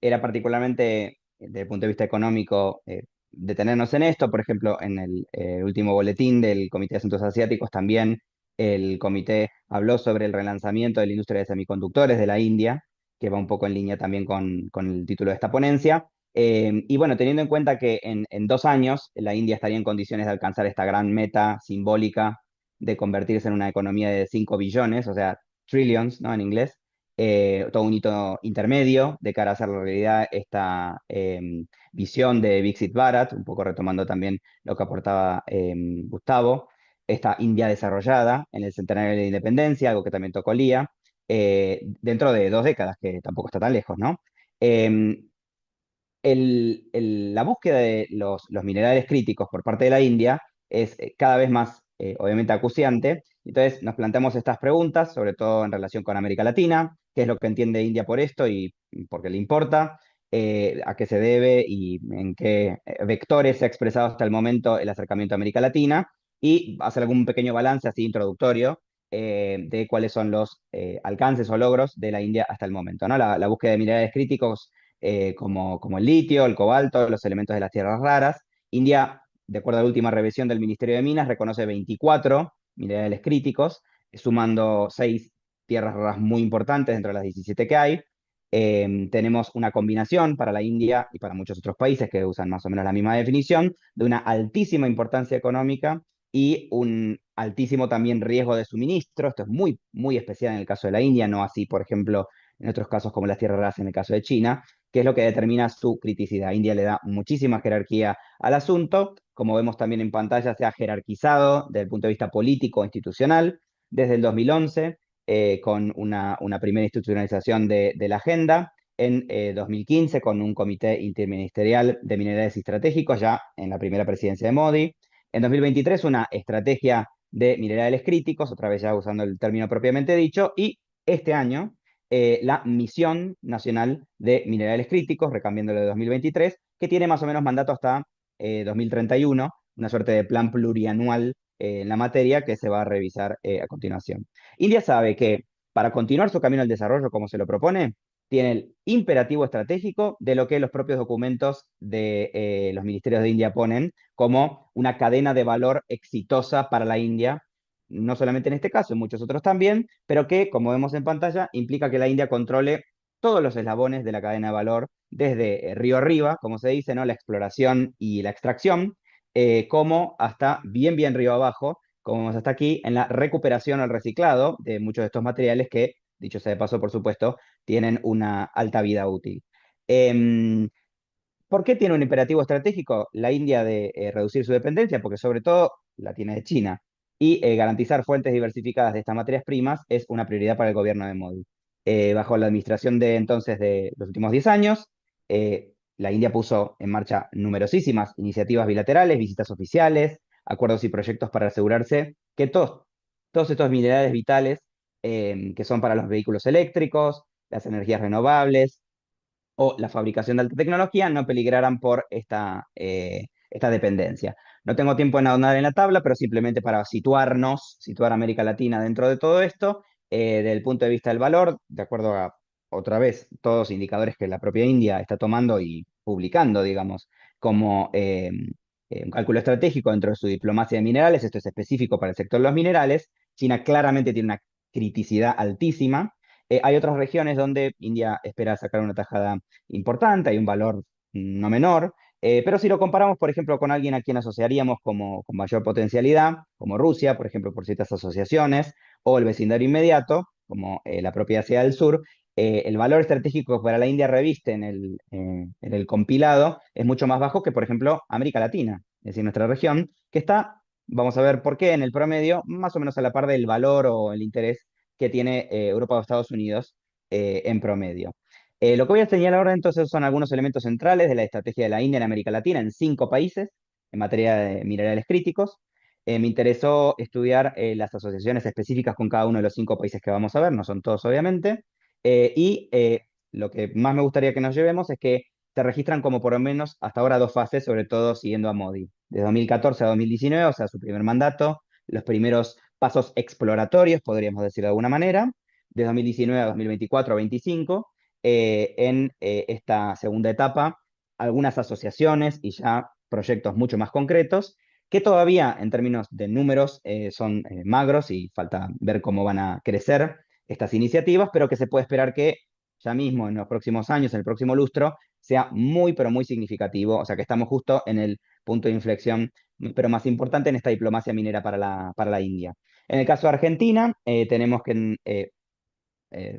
era particularmente, desde el punto de vista económico, detenernos en esto. Por ejemplo, en el último boletín del Comité de Asuntos Asiáticos también el comité habló sobre el relanzamiento de la industria de semiconductores de la India, que va un poco en línea también con el título de esta ponencia. Y bueno, teniendo en cuenta que en 2 años la India estaría en condiciones de alcanzar esta gran meta simbólica de convertirse en una economía de 5 billones, o sea, trillions, ¿no? En inglés, todo un hito intermedio de cara a hacer realidad esta visión de Viksit Bharat, un poco retomando también lo que aportaba Gustavo, esta India desarrollada en el centenario de la independencia, algo que también tocó Lía, dentro de 2 décadas, que tampoco está tan lejos, ¿no? Eh, la búsqueda de los minerales críticos por parte de la India es cada vez más, obviamente, acuciante. Entonces, nos planteamos estas preguntas, sobre todo en relación con América Latina: qué es lo que entiende India por esto y por qué le importa, a qué se debe y en qué vectores se ha expresado hasta el momento el acercamiento a América Latina, y hacer algún pequeño balance así introductorio de cuáles son los alcances o logros de la India hasta el momento, ¿no? La búsqueda de minerales críticos como el litio, el cobalto, los elementos de las tierras raras. India, de acuerdo a la última revisión del Ministerio de Minas, reconoce 24 minerales críticos, sumando 6 tierras raras muy importantes dentro de las 17 que hay. Tenemos una combinación para la India y para muchos otros países que usan más o menos la misma definición, de una altísima importancia económica y un altísimo también riesgo de suministro. Esto es muy, muy especial en el caso de la India, no así, por ejemplo, en otros casos como las tierras raras en el caso de China, que es lo que determina su criticidad. India le da muchísima jerarquía al asunto. Como vemos también en pantalla, se ha jerarquizado desde el punto de vista político e institucional desde el 2011, con una primera institucionalización de la agenda. En 2015, con un comité interministerial de minerales estratégicos, ya en la primera presidencia de Modi. En 2023, una estrategia de minerales críticos, otra vez ya usando el término propiamente dicho. Y este año, la Misión Nacional de Minerales Críticos, recambiándolo de 2023, que tiene más o menos mandato hasta 2031, una suerte de plan plurianual en la materia que se va a revisar a continuación. India sabe que para continuar su camino al desarrollo como se lo propone, tiene el imperativo estratégico de lo que los propios documentos de los ministerios de India ponen como una cadena de valor exitosa para la India, no solamente en este caso, en muchos otros también, pero que, como vemos en pantalla, implica que la India controle todos los eslabones de la cadena de valor, desde río arriba, como se dice, ¿no? La exploración y la extracción, como hasta bien, bien río abajo, como vemos hasta aquí, en la recuperación o el reciclado de muchos de estos materiales que, dicho sea de paso, por supuesto, tienen una alta vida útil. Em, ¿Por qué tiene un imperativo estratégico la India de reducir su dependencia? Porque sobre todo la tiene de China. Y garantizar fuentes diversificadas de estas materias primas es una prioridad para el gobierno de Modi. Bajo la administración de entonces de los últimos 10 años, la India puso en marcha numerosísimas iniciativas bilaterales, visitas oficiales, acuerdos y proyectos para asegurarse que todos estos minerales vitales, que son para los vehículos eléctricos, las energías renovables, o la fabricación de alta tecnología, no peligraran por esta dependencia. No tengo tiempo en ahondar en la tabla, pero simplemente para situar a América Latina dentro de todo esto, desde el punto de vista del valor, de acuerdo a, otra vez, todos los indicadores que la propia India está tomando y publicando, digamos, como un cálculo estratégico dentro de su diplomacia de minerales. Esto es específico para el sector de los minerales. China claramente tiene una criticidad altísima. Hay otras regiones donde India espera sacar una tajada importante, hay un valor no menor, pero si lo comparamos, por ejemplo, con alguien a quien asociaríamos como con mayor potencialidad, como Rusia, por ejemplo, por ciertas asociaciones, o el vecindario inmediato, como la propia Asia del Sur, el valor estratégico que para la India reviste en el compilado es mucho más bajo que, por ejemplo, América Latina, es decir, nuestra región, que está, vamos a ver por qué, en el promedio, más o menos a la par del valor o el interés que tiene Europa o Estados Unidos en promedio. Lo que voy a señalar ahora entonces son algunos elementos centrales de la estrategia de la India en América Latina en 5 países en materia de minerales críticos. Me interesó estudiar las asociaciones específicas con cada uno de los 5 países que vamos a ver, no son todos obviamente, y lo que más me gustaría que nos llevemos es que se registran como por lo menos hasta ahora 2 fases, sobre todo siguiendo a Modi, de 2014 a 2019, o sea, su primer mandato, los primeros pasos exploratorios, podríamos decir de alguna manera, de 2019 a 2024 a 25, en esta segunda etapa algunas asociaciones y ya proyectos mucho más concretos, que todavía en términos de números son magros y falta ver cómo van a crecer estas iniciativas, pero que se puede esperar que ya mismo en los próximos años, en el próximo lustro, sea muy, pero muy significativo. O sea que estamos justo en el punto de inflexión, pero más importante en esta diplomacia minera para la India. En el caso de Argentina, tenemos que,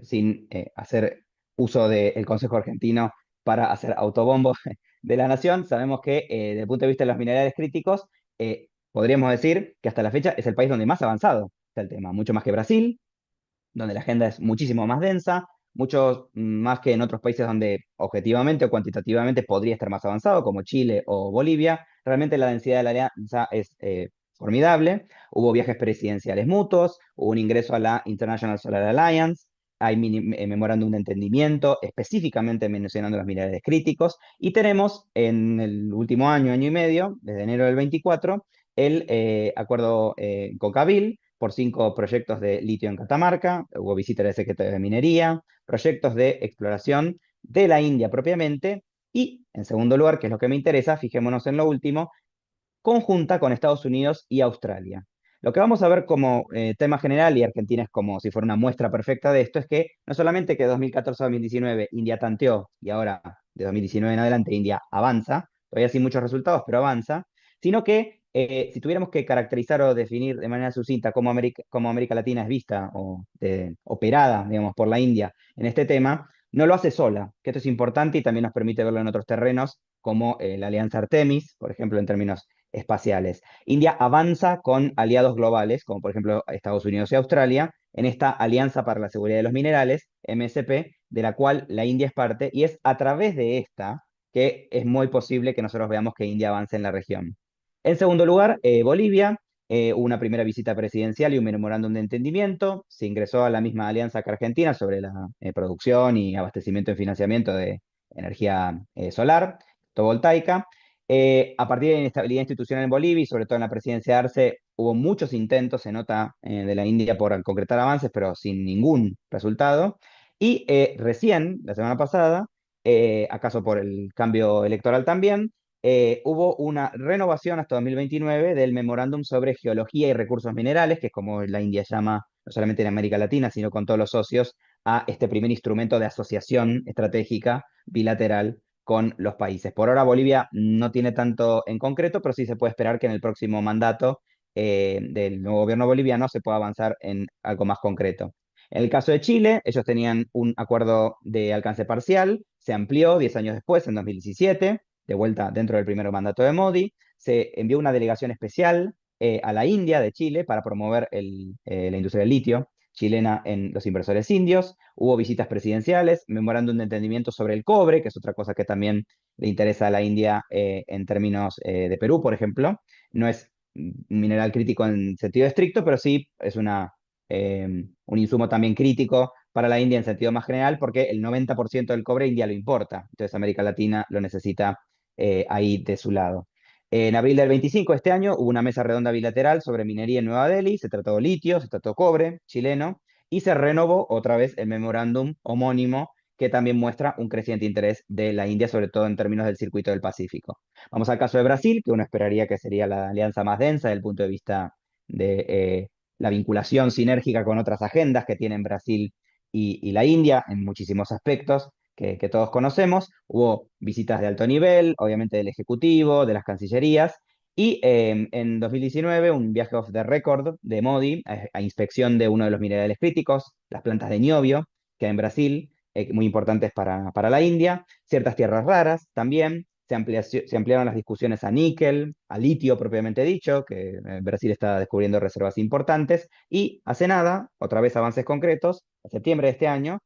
sin hacer uso del Consejo Argentino para hacer autobombo de la nación, sabemos que desde el punto de vista de los minerales críticos, podríamos decir que hasta la fecha es el país donde más avanzado está el tema, mucho más que Brasil, donde la agenda es muchísimo más densa, mucho más que en otros países donde objetivamente o cuantitativamente podría estar más avanzado, como Chile o Bolivia. Realmente la densidad de la alianza es formidable. Hubo viajes presidenciales mutuos, hubo un ingreso a la International Solar Alliance, hay memorándum de entendimiento específicamente mencionando los minerales críticos, y tenemos en el último año, año y medio, desde enero del 24, el acuerdo con Cabil por 5 proyectos de litio en Catamarca, hubo visita del secretario de Minería, proyectos de exploración de la India propiamente, y en segundo lugar, que es lo que me interesa, fijémonos en lo último, conjunta con Estados Unidos y Australia. Lo que vamos a ver como tema general, y Argentina es como si fuera una muestra perfecta de esto, es que no solamente que de 2014 a 2019 India tanteó, y ahora de 2019 en adelante India avanza, todavía sin muchos resultados, pero avanza, sino que si tuviéramos que caracterizar o definir de manera sucinta cómo América Latina es vista o operada, digamos, por la India en este tema, no lo hace sola, que esto es importante y también nos permite verlo en otros terrenos, como la Alianza Artemis, por ejemplo, en términos espaciales. India avanza con aliados globales, como por ejemplo Estados Unidos y Australia, en esta Alianza para la Seguridad de los Minerales, MSP, de la cual la India es parte, y es a través de esta que es muy posible que nosotros veamos que India avance en la región. En segundo lugar, Bolivia, hubo una primera visita presidencial y un memorándum de entendimiento, se ingresó a la misma alianza que Argentina sobre la producción y abastecimiento y financiamiento de energía solar, fotovoltaica. A partir de la inestabilidad institucional en Bolivia y sobre todo en la presidencia de Arce, hubo muchos intentos, se nota, de la India por concretar avances, pero sin ningún resultado. Y recién, la semana pasada, acaso por el cambio electoral también, hubo una renovación hasta 2029 del memorándum sobre geología y recursos minerales, que es como la India llama, no solamente en América Latina, sino con todos los socios, a este primer instrumento de asociación estratégica bilateral con los países. Por ahora Bolivia no tiene tanto en concreto, pero sí se puede esperar que en el próximo mandato del nuevo gobierno boliviano se pueda avanzar en algo más concreto. En el caso de Chile, ellos tenían un acuerdo de alcance parcial, se amplió 10 años después, en 2017, de vuelta dentro del primer mandato de Modi, se envió una delegación especial a la India de Chile para promover la industria del litio chilena en los inversores indios, hubo visitas presidenciales, memorándum de entendimiento sobre el cobre, que es otra cosa que también le interesa a la India en términos de Perú, por ejemplo. No es un mineral crítico en sentido estricto, pero sí es un insumo también crítico para la India en sentido más general, porque el 90% del cobre India lo importa, entonces América Latina lo necesita ahí de su lado. En abril del 25 de este año hubo una mesa redonda bilateral sobre minería en Nueva Delhi, se trató litio, se trató cobre chileno, y se renovó otra vez el memorándum homónimo que también muestra un creciente interés de la India, sobre todo en términos del circuito del Pacífico. Vamos al caso de Brasil, que uno esperaría que sería la alianza más densa desde el punto de vista de la vinculación sinérgica con otras agendas que tienen Brasil y la India en muchísimos aspectos que todos conocemos. Hubo visitas de alto nivel, obviamente del Ejecutivo, de las Cancillerías, y en 2019 un viaje off the record de Modi a inspección de uno de los minerales críticos, las plantas de niobio, que hay en Brasil, muy importantes para la India, ciertas tierras raras también. Se ampliaron las discusiones a níquel, a litio propiamente dicho, que Brasil está descubriendo reservas importantes, y hace nada, otra vez avances concretos, en septiembre de este año,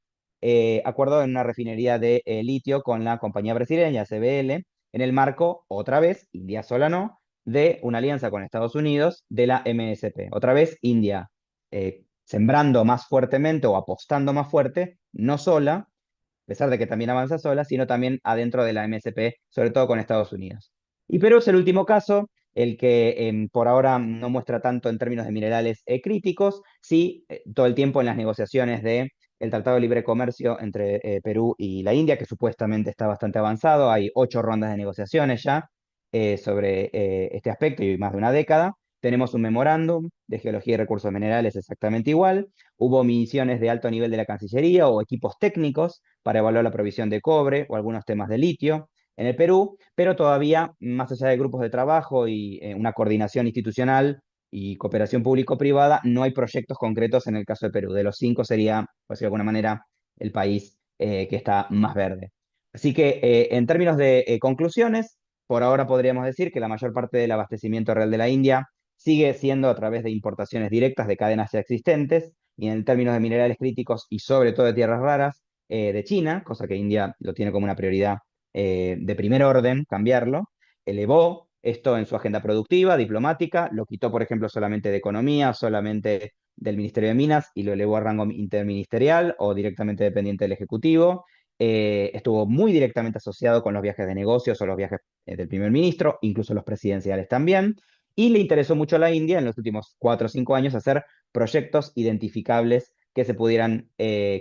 acuerdo en una refinería de litio con la compañía brasileña CBL, en el marco, otra vez, India sola no, de una alianza con Estados Unidos de la MSP. Otra vez, India sembrando más fuertemente o apostando más fuerte, no sola, a pesar de que también avanza sola, sino también adentro de la MSP, sobre todo con Estados Unidos. Y Perú es el último caso, el que por ahora no muestra tanto en términos de minerales críticos, sí, todo el tiempo en las negociaciones de el Tratado de Libre Comercio entre Perú y la India, que supuestamente está bastante avanzado. Hay 8 rondas de negociaciones ya sobre este aspecto y más de una década. Tenemos un memorándum de geología y recursos minerales exactamente igual. Hubo misiones de alto nivel de la Cancillería o equipos técnicos para evaluar la provisión de cobre o algunos temas de litio en el Perú, pero todavía, más allá de grupos de trabajo y una coordinación institucional y cooperación público-privada, no hay proyectos concretos en el caso de Perú. De los 5 sería, por decirlo de alguna manera, el país que está más verde. Así que en términos de conclusiones, por ahora podríamos decir que la mayor parte del abastecimiento real de la India sigue siendo a través de importaciones directas de cadenas ya existentes y en términos de minerales críticos y sobre todo de tierras raras de China, cosa que India lo tiene como una prioridad de primer orden, cambiarlo, elevó esto en su agenda productiva, diplomática, lo quitó, por ejemplo, solamente de economía, solamente del Ministerio de Minas y lo elevó a rango interministerial o directamente dependiente del Ejecutivo. Estuvo muy directamente asociado con los viajes de negocios o los viajes del primer ministro, incluso los presidenciales también. Y le interesó mucho a la India en los últimos 4 o 5 años hacer proyectos identificables que se pudieran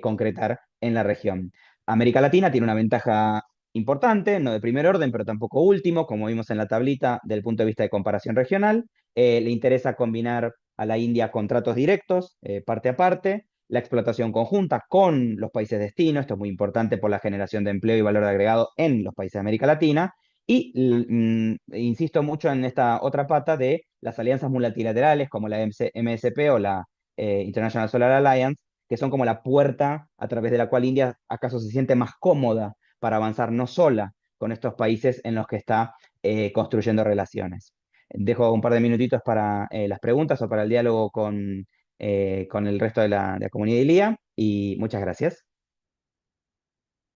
concretar en la región. América Latina tiene una ventaja importante, no de primer orden, pero tampoco último, como vimos en la tablita, del punto de vista de comparación regional. Le interesa combinar a la India contratos directos, parte a parte, la explotación conjunta con los países destino, esto es muy importante por la generación de empleo y valor agregado en los países de América Latina, y insisto mucho en esta otra pata de las alianzas multilaterales como la MSP o la International Solar Alliance, que son como la puerta a través de la cual India acaso se siente más cómoda para avanzar no sola con estos países en los que está construyendo relaciones. Dejo un par de minutitos para las preguntas o para el diálogo con el resto de la comunidad de ILIA y muchas gracias.